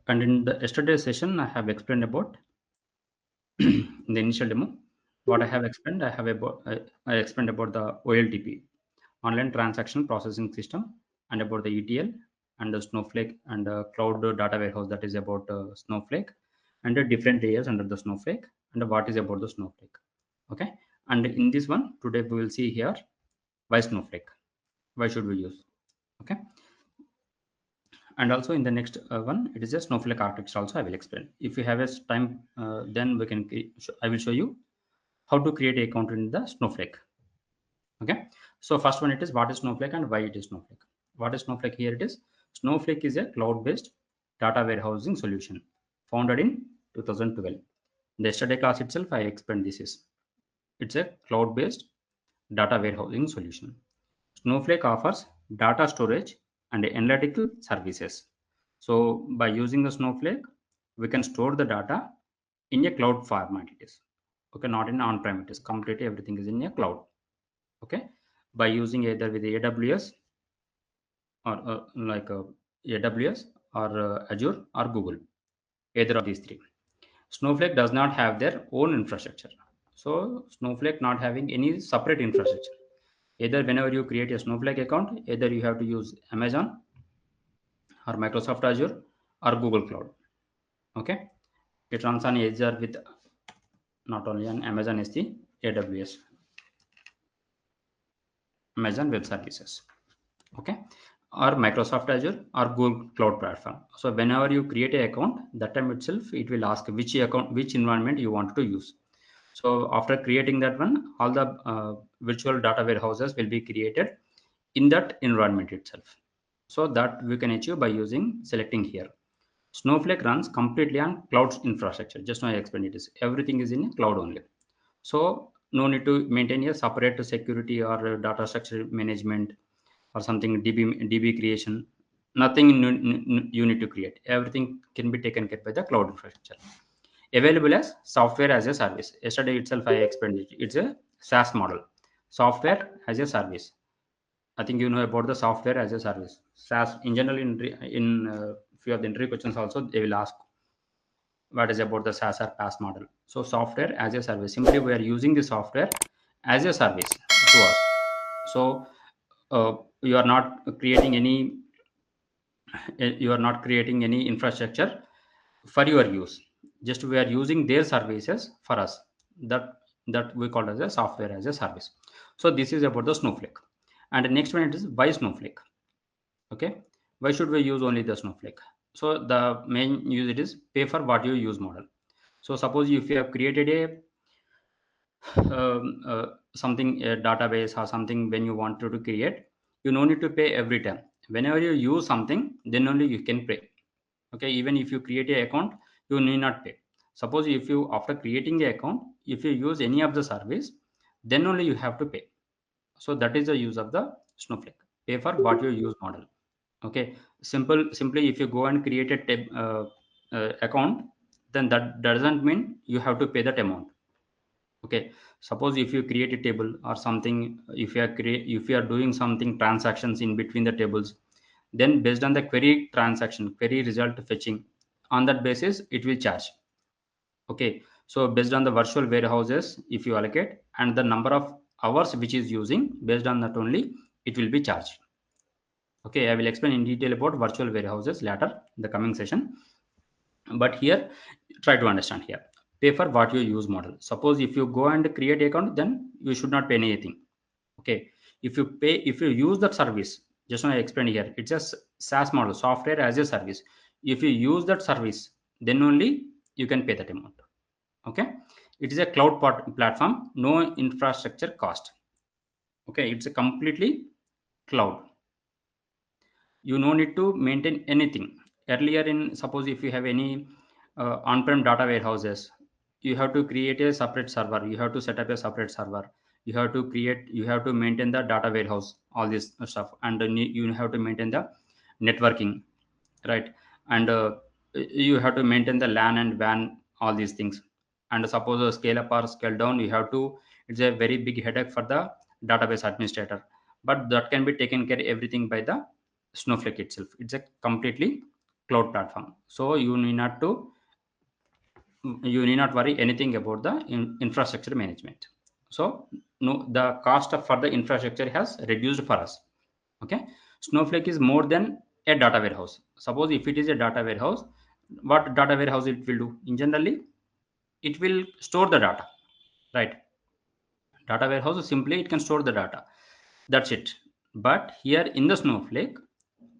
And in the yesterday's session, I have explained about in the initial demo. What I have explained, I explained about the OLTP, Online Transaction Processing System, and about the ETL and the Snowflake and the cloud data warehouse, that is about Snowflake, and the different layers under the Snowflake, and what is about the Snowflake. Okay, and in this one today we will see here why Snowflake, why should we use. Okay, and also in the next one it is a Snowflake architecture also I will explain. If you have a time, then we can I will show you how to create a account in the Snowflake. Okay, so first one, it is what is Snowflake and why it is Snowflake. What is Snowflake? Here it is. Snowflake is a cloud based data warehousing solution founded in 2012. The yesterday class itself I explained this is, it's a cloud based data warehousing solution. Snowflake offers data storage and analytical services. So by using the Snowflake, we can store the data in a cloud format. It is okay, not in on-prem. It is completely everything is in a cloud. Okay, by using either with AWS or like AWS or Azure or Google, either of these three. Snowflake does not have their own infrastructure. So Snowflake not having any separate infrastructure. Either whenever you create a Snowflake account, either you have to use Amazon or Microsoft Azure or Google Cloud. Okay, it runs on Azure with not only on Amazon is the AWS, Amazon Web Services. Okay, or Microsoft Azure or Google Cloud Platform. So whenever you create an account, that time itself it will ask which account, which environment you want to use. So after creating that one, all the virtual data warehouses will be created in that environment itself. So that we can achieve by using selecting here. Snowflake runs completely on cloud infrastructure. Just now I explained it is everything is in cloud only. So no need to maintain a separate security or data structure management or something DB creation. Nothing you need to create. Everything can be taken care by the cloud infrastructure. Available as software as a service. Yesterday itself I explained it. It's a SaaS model. Software as a service. I think you know about the software as a service. SaaS in general in few of the interview questions also they will ask what is about the SaaS or PaaS model. So software as a service. Simply we are using the software as a service to us. So you are not creating any you are not creating any infrastructure for your use. Just we are using their services for us. That we call as a software as a service. So this is about the Snowflake. And the next one it is why Snowflake. Okay, why should we use only the Snowflake? So the main use it is pay for what you use model. So suppose if you have created a something, a database or something, when you wanted to create, you no need to pay every time. Whenever you use something, then only you can pay. Okay, even if you create a account, you need not pay. Suppose if you after creating a account, if you use any of the service, then only you have to pay. So that is the use of the Snowflake, pay for what you use model. Okay, simply if you go and create a account, then that doesn't mean you have to pay that amount. Okay, suppose if you create a table or something, if you are doing something transactions in between the tables, then based on the query transaction, query result fetching, on that basis it will charge. Okay, so based on the virtual warehouses if you allocate and the number of hours which is using, based on that only it will be charged. Okay, I will explain in detail about virtual warehouses later in the coming session. But here try to understand here, pay for what you use model. Suppose if you go and create account, then you should not pay anything. Okay, if you use that service, just now I explained here, it's a SaaS model, software as a service. If you use that service, then only you can pay that amount. Okay, it is a cloud platform, no infrastructure cost. Okay, it's a completely cloud. You no need to maintain anything. Earlier in, suppose if you have any on-prem data warehouses, you have to create a separate server, you have to set up a separate server, you have to maintain the data warehouse, all this stuff, and then you have to maintain the networking, right? And you have to maintain the LAN and WAN, all these things. And suppose a scale up or scale down, you have to, it's a very big headache for the database administrator. But that can be taken care everything by the Snowflake itself. It's a completely cloud platform. So you need not worry anything about the infrastructure management. So no, the cost for the infrastructure has reduced for us. Okay, Snowflake is more than a data warehouse. Suppose if it is a data warehouse, what data warehouse it will do? In generally, it will store the data, right? Data warehouse simply it can store the data. That's it. But here in the Snowflake,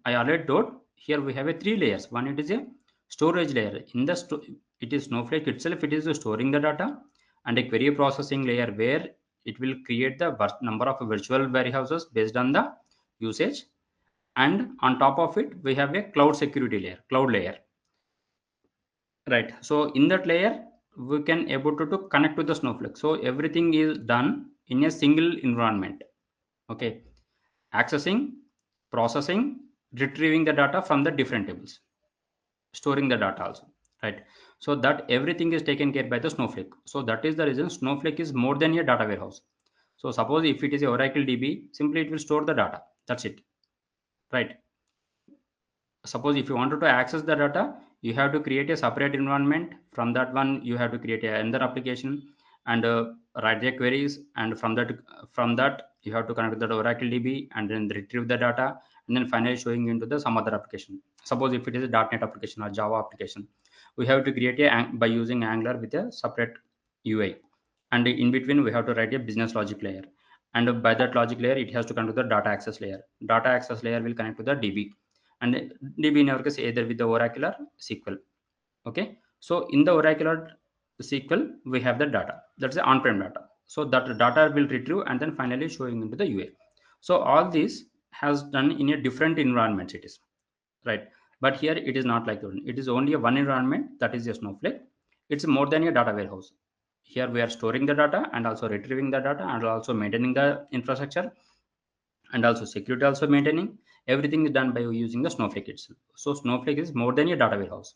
I already told here we have a three layers. One it is a storage layer. It is Snowflake itself. It is storing the data, and a query processing layer where it will create the number of virtual warehouses based on the usage. And on top of it, we have a cloud security layer, cloud layer, right? So in that layer, we can able to connect to the Snowflake. So everything is done in a single environment. Okay, accessing, processing, retrieving the data from the different tables, storing the data also, right? So that everything is taken care by the Snowflake. So that is the reason Snowflake is more than a data warehouse. So suppose if it is a Oracle DB, simply it will store the data. That's it, right? Suppose if you wanted to access the data, you have to create a separate environment. From that one, you have to create another application and write the queries. And from that you have to connect with the Oracle DB and then retrieve the data, and then finally showing into the some other application. Suppose if it is a .NET application or Java application, we have to create by using Angular with a separate UI, and in between we have to write a business logic layer, and by that logic layer it has to connect to the data access layer. Data access layer will connect to the DB, and DB in our case either with the Oracle or SQL. Okay, so in the Oracle or SQL we have the data. That's the on-prem data. So that data will retrieve and then finally showing into the UA. So all this has done in a different environment. It is right, but here it is not like that. It is only a one environment, that is a Snowflake. It's more than a data warehouse. Here we are storing the data and also retrieving the data and also maintaining the infrastructure, and also security also maintaining. Everything is done by using the Snowflake itself. So Snowflake is more than a data warehouse.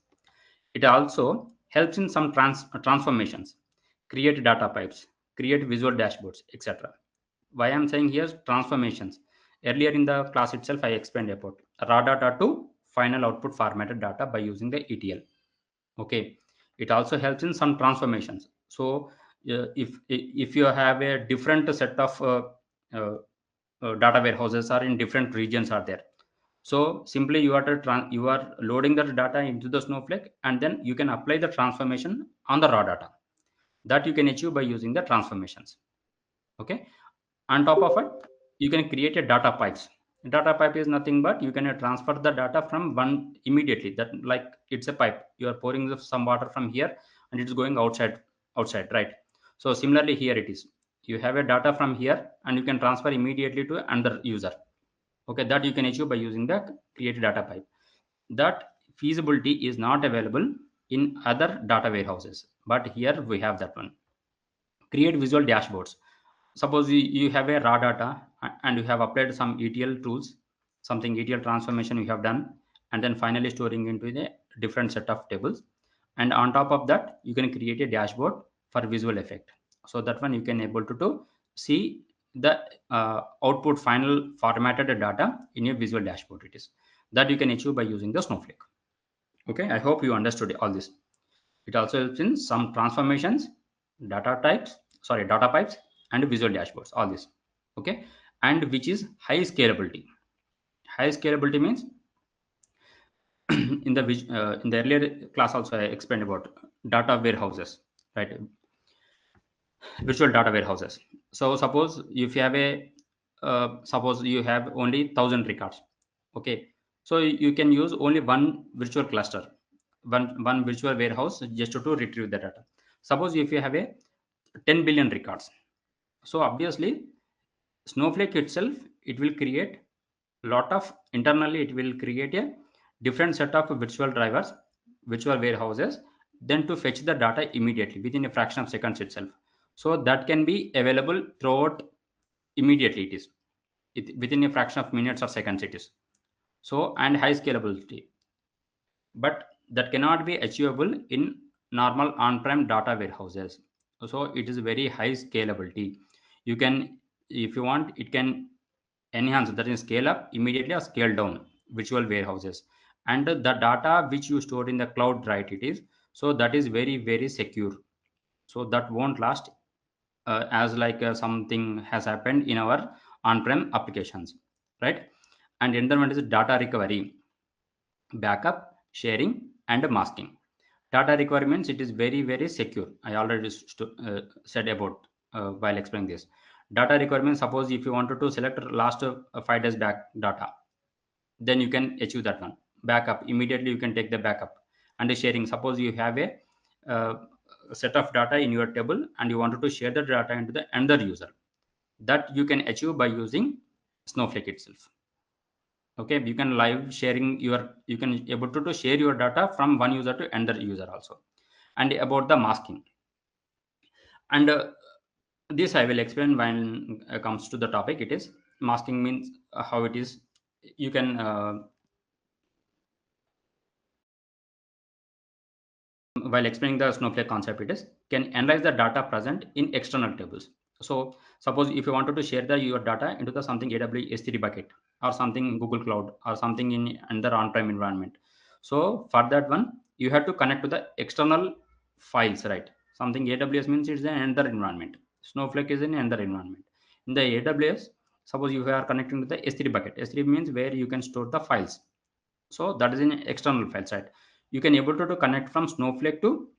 It also helps in some transformations, create data pipes, create visual dashboards, etc. Why I'm saying here transformations, earlier in the class itself I explained about raw data to final output formatted data by using the ETL. Okay, it also helps in some transformations. So if you have a different set of uh, data warehouses are in different regions are there, so simply you are loading the data into the Snowflake, and then you can apply the transformation on the raw data. That you can achieve by using the transformations. Okay, on top of it, you can create a data pipes. Data pipe is nothing but you can transfer the data from one immediately. That like it's a pipe. You are pouring some water from here and it's going outside, right? So similarly here it is. You have a data from here and you can transfer immediately to another user. Okay, that you can achieve by using the create data pipe. That feasibility is not available in other data warehouses, but here we have that one. Create visual dashboards. Suppose you have a raw data and you have applied some ETL tools, something ETL transformation you have done, and then finally storing into the different set of tables. And on top of that, you can create a dashboard for visual effect. So that one you can able to see the output final formatted data in a visual dashboard. It is that you can achieve by using the Snowflake. Okay, I hope you understood all this. It also helps in some transformations, data pipes, and visual dashboards. All this, okay, and which is high scalability. High scalability means in the earlier class also I explained about data warehouses, right? Virtual data warehouses. So suppose you have only 1,000 records. Okay, so you can use only one virtual cluster, one virtual warehouse just to retrieve the data. Suppose if you have a 10 billion records, so obviously Snowflake itself it will create lot of internally it will create a different set of virtual drivers, virtual warehouses, then to fetch the data immediately within a fraction of seconds itself. So that can be available throughout immediately. Within a fraction of minutes or seconds it is. So and high scalability, but that cannot be achievable in normal on-prem data warehouses. So it is very high scalability. You can, if you want, it can enhance, that is scale up immediately or scale down virtual warehouses. and the data which you store in the cloud, right, it is, so that is very very secure. So that won't last as like something has happened in our on-prem applications, right? And another one is data recovery, backup, sharing, and masking. Data requirements, it is very very secure. I already said about while explaining this. Data requirements, suppose if you wanted to select last 5 days back data, then you can achieve that one. Backup, immediately you can take the backup. And the sharing, suppose you have a uh, set of data in your table and you wanted to share the data into the another user, that you can achieve by using Snowflake itself. Okay, you can live sharing your, you can able to share your data from one user to another user also. And about the masking, and this I will explain when comes to the topic. It is masking means how it is. You can while explaining the Snowflake concept, it is can analyze the data present in external tables. So suppose if you wanted to share the your data into the something AWS S3 bucket or something Google Cloud or something in another on-prem environment. So for that one, you have to connect to the external files, right? Something AWS means it's another environment. Snowflake is in another environment. In the AWS, suppose you are connecting to the S3 bucket. S3 means where you can store the files, so that is in external file side. You can able to connect from Snowflake to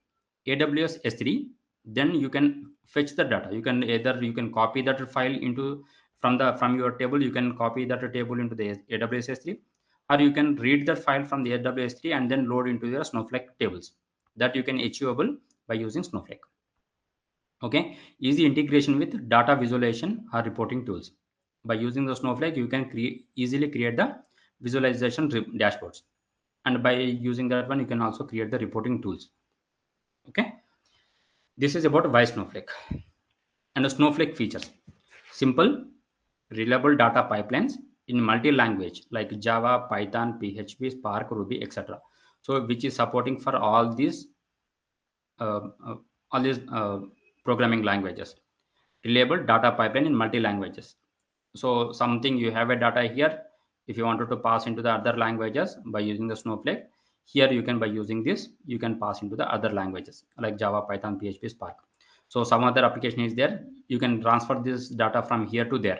AWS S3. Then you can fetch the data. You can either you can copy that file into from your table. You can copy that table into the AWS S3, or you can read that file from the AWS S3 and then load into your Snowflake tables. That you can achievable by using Snowflake. Okay, easy integration with data visualization or reporting tools. By using the Snowflake, you can easily create the visualization dashboards, and by using that one, you can also create the reporting tools. Okay, this is about why Snowflake. And the Snowflake features: simple, reliable data pipelines in multi-language like Java, Python, PHP, Spark, Ruby, etc. So which is supporting for uh, uh, all these programming languages. Reliable data pipeline in multi languages. So something you have a data here, if you wanted to pass into the other languages by using the Snowflake, here you can, by using this, you can pass into the other languages like Java, Python, PHP, Spark. So some other application is there, you can transfer this data from here to there.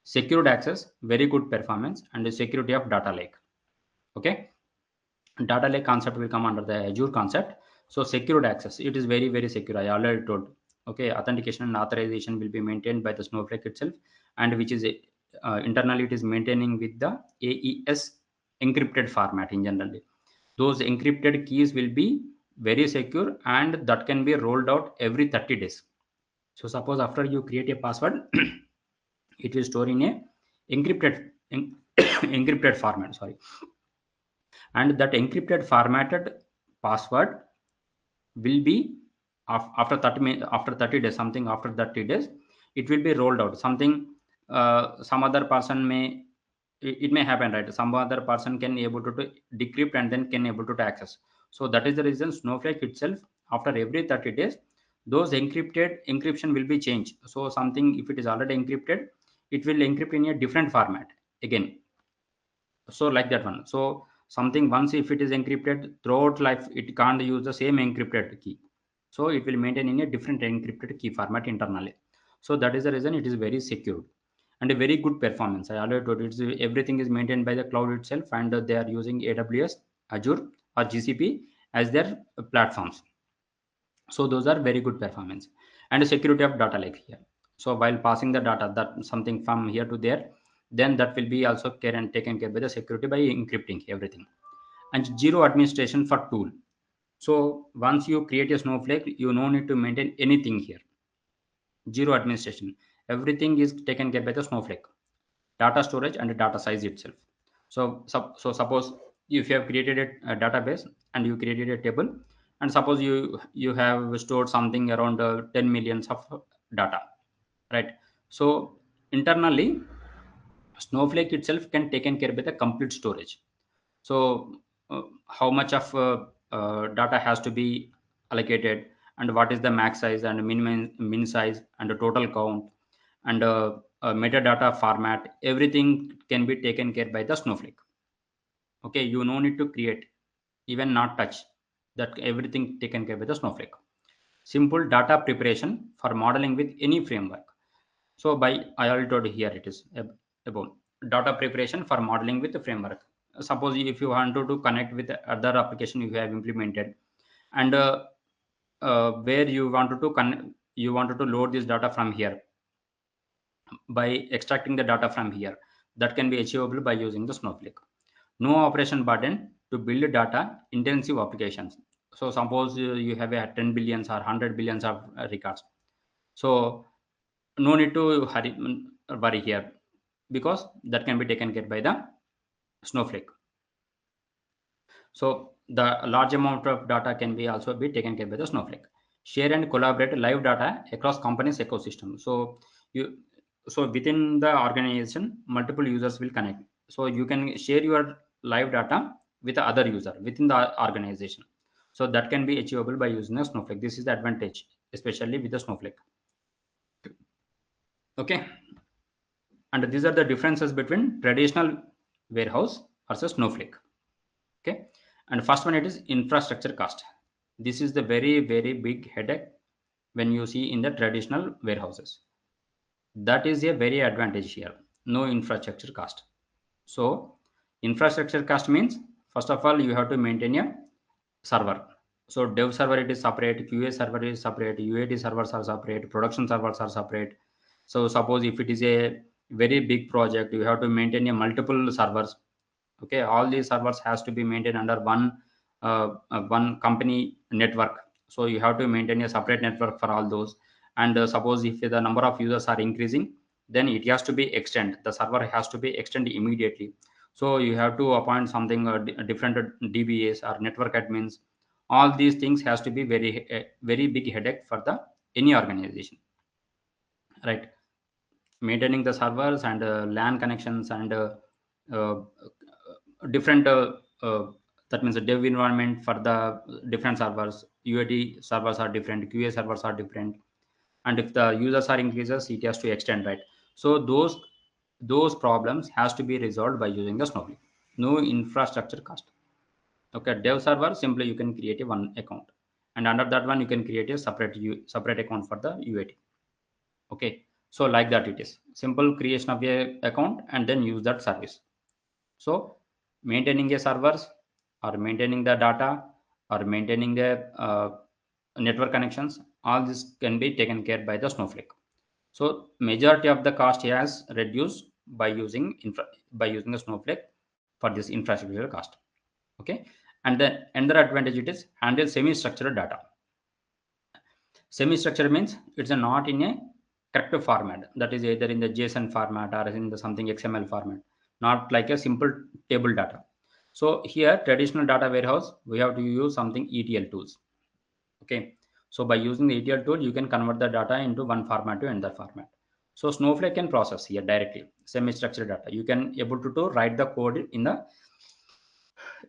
Secured access, very good performance, and the security of data lake. Okay, data lake concept will come under the Azure concept. So secured access, it is very very secure. I already told. Okay, authentication and authorization will be maintained by the Snowflake itself, and which is internally it is maintaining with the AES encrypted format. In generally, those encrypted keys will be very secure, and that can be rolled out every 30 days. So suppose after you create a password, it will store in a encrypted encrypted format, sorry. And that encrypted formatted password will be after 30 days, something after 30 days, it will be rolled out. Something some other person may, it may happen, right? Some other person can able to decrypt and then can able to access. So that is the reason Snowflake itself, after every 30 days, those encryption will be changed. So something if it is already encrypted, it will encrypt in a different format again. So like that one. So something once if it is encrypted throughout life, it can't use the same encrypted key. So it will maintain in a different encrypted key format internally. So that is the reason it is very secure and a very good performance. I already told you, everything is maintained by the cloud itself, and they are using AWS, Azure, or GCP as their platforms. So those are very good performance. And the security of data lake here. So while passing the data, that something from here to there, then that will be also care and taken care by the security by encrypting everything. And zero administration for tool. So once you create a Snowflake, you no need to maintain anything here. Zero administration, everything is taken care by the Snowflake, data storage and data size itself. So suppose if you have created a database and you created a table, and suppose you have stored something around 10 millions of data, right? So internally, Snowflake itself can taken care by the complete storage. So how much of data has to be allocated, and what is the max size and min size and the total count, and metadata format, everything can be taken care by the Snowflake. Okay, you no need to create, even not touch, that everything taken care by the Snowflake. Simple data preparation for modeling with any framework. So by, I already told you here, it is about data preparation for modeling with the framework. Suppose if you want to connect with other application you have implemented, and where you wanted to you wanted to load this data from here by extracting the data from here, that can be achievable by using the Snowflake. No operation burden to build data intensive applications. So suppose you have a 10 billions or 100 billions of records. So no need to worry here, because that can be taken care by the Snowflake. So the large amount of data can be also be taken care by the Snowflake. Share and collaborate live data across companies ecosystem. So you, so within the organization, multiple users will connect. So you can share your live data with the other user within the organization. So that can be achievable by using a Snowflake. This is the advantage, especially with the Snowflake. Okay, and these are the differences between traditional warehouse versus Snowflake. Okay, and first one, it is infrastructure cost. This is the very big headache when you see in the traditional warehouses. That is a very advantage here, no infrastructure cost. So infrastructure cost means, first of all, you have to maintain a server. So dev server, it is separate, QA server is separate, UAT servers are separate, production servers are separate. So suppose if it is a very big project, you have to maintain a multiple servers. Okay, all these servers has to be maintained under one company network. So you have to maintain a separate network for all those. And suppose if the number of users are increasing, then it has to be extend, the server has to be extended immediately. So you have to appoint something different DBAs or network admins. All these things has to be very big headache for the any organization, right? Maintaining the servers and LAN connections and uh, different that means a dev environment for the different servers. UAT servers are different, QA servers are different, and if the users are increases, it has to extend, right? So those problems has to be resolved by using the Snowflake. No infrastructure cost. Okay, dev server, simply you can create a one account, and under that one you can create a separate account for the UAT. Okay, so like that, it is simple creation of a account and then use that service. So maintaining a servers, or maintaining the data, or maintaining the network connections, all this can be taken care by the Snowflake. So majority of the cost has reduced by using by using the Snowflake for this infrastructure cost. Okay, and then another advantage, it is handle semi-structured data. Semi-structured means it's a not in a correct format, that is either in the JSON format or in the something XML format, not like a simple table data. So here traditional data warehouse, we have to use something ETL tools. Okay, so by using the ETL tool, you can convert the data into one format to another format. So Snowflake can process here directly semi-structured data. You can able to write the code in the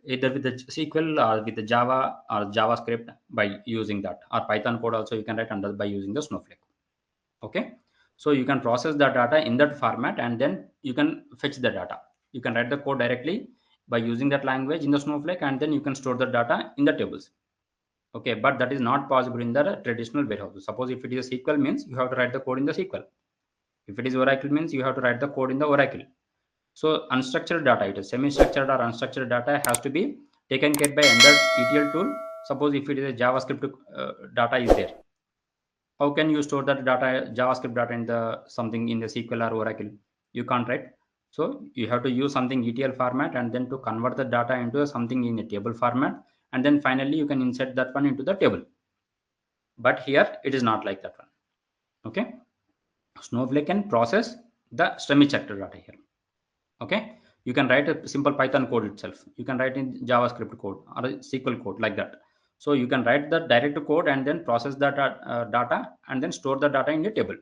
either with the SQL or with the Java or JavaScript by using that, or Python code also you can write under by using the Snowflake. Okay, so you can process the data in that format and then you can fetch the data. You can write the code directly by using that language in the Snowflake, and then you can store the data in the tables. Okay, but that is not possible in the traditional warehouse. Suppose if it is a SQL means you have to write the code in the SQL. If it is Oracle means you have to write the code in the Oracle. So unstructured data, it is semi-structured or unstructured data, has to be taken care by under ETL tool. Suppose if it is a JavaScript data is there, how can you store that data, JavaScript data, in the something in the SQL or Oracle? You can't, right? So you have to use something ETL format and then to convert the data into something in a table format, and then finally you can insert that one into the table. But here it is not like that one. Okay, Snowflake can process the semi-structured data here. Okay, you can write a simple Python code itself, you can write in JavaScript code or a SQL code like that. So you can write the direct code and then process that data and then store the data in a table.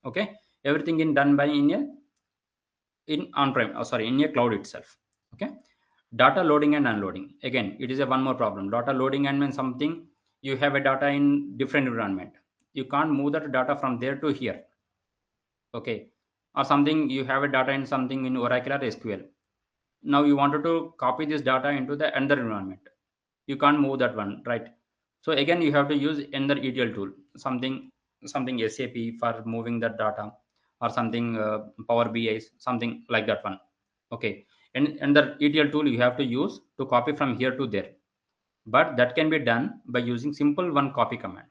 Okay, everything in done by in a in on-prem, oh, sorry, in a cloud itself. Okay, data loading and unloading, again it is a one more problem. Data loading and means something, you have a data in different environment, you can't move that data from there to here. Okay, or something you have a data in something in Oracle or SQL. Now you wanted to copy this data into the another environment. You can't move that one, right? So again, you have to use another ETL tool, something SAP for moving that data, or something Power BI, something like that one. Okay, and the ETL tool you have to use to copy from here to there. But that can be done by using simple one copy command.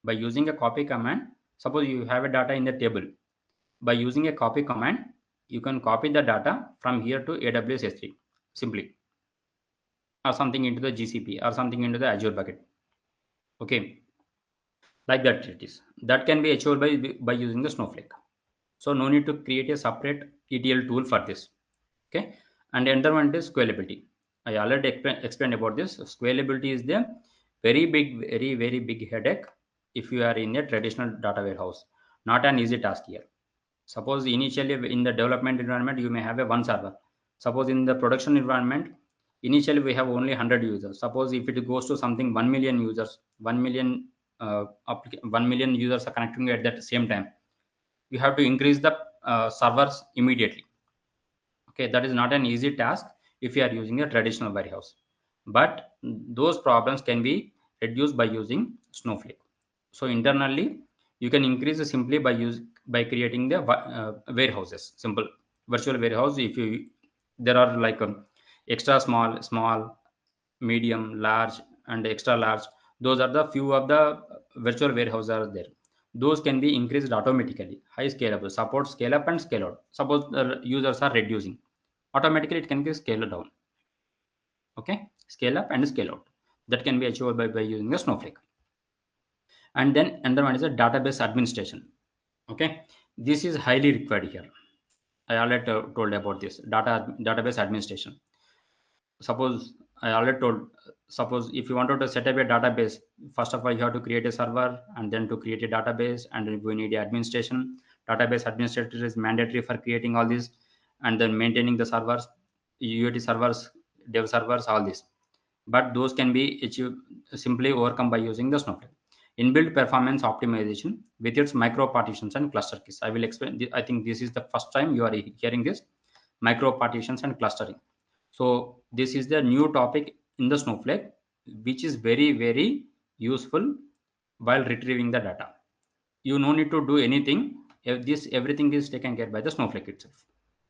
By using a copy command, suppose you have a data in a table. By using a copy command, you can copy the data from here to AWS S3 simply, or something into the GCP, or something into the Azure bucket. Okay, like that it is. That can be achieved by using the Snowflake. So no need to create a separate ETL tool for this. Okay, and another one is scalability. I already explained about this. Scalability is the very big headache if you are in a traditional data warehouse. Not an easy task here. Suppose initially in the development environment you may have a one server. Suppose in the production environment initially we have only 100 users. Suppose if it goes to something 1 million users, 1 million 1 million users are connecting at that same time, you have to increase the servers immediately. Okay, that is not an easy task if you are using a traditional warehouse, but those problems can be reduced by using Snowflake. So internally you can increase it simply by creating the warehouses, simple virtual warehouse. If you there are like extra small, medium, large, and extra large. Those are the few of the virtual warehouses are there. Those can be increased automatically, high scalable, support scale up and scale out. Suppose the users are reducing, automatically it can be scaled down. Okay, scale up and scale out. That can be achieved by using the Snowflake. And then another one is a database administration. Okay, this is highly required here. I already told about this database administration. Suppose I already told, suppose if you wanted to set up a database, first of all you have to create a server, and then to create a database, and then we need administration. Database administrator is mandatory for creating all this, and then maintaining the servers, UAT servers, dev servers, all this. But those can be achieved simply overcome by using the Snowflake. Inbuilt performance optimization with its micro partitions and cluster keys. I will explain. I think this is the first time you are hearing this, micro partitions and clustering. So this is the new topic in the Snowflake, which is very useful while retrieving the data. You no need to do anything. If this everything is taken care by the Snowflake itself.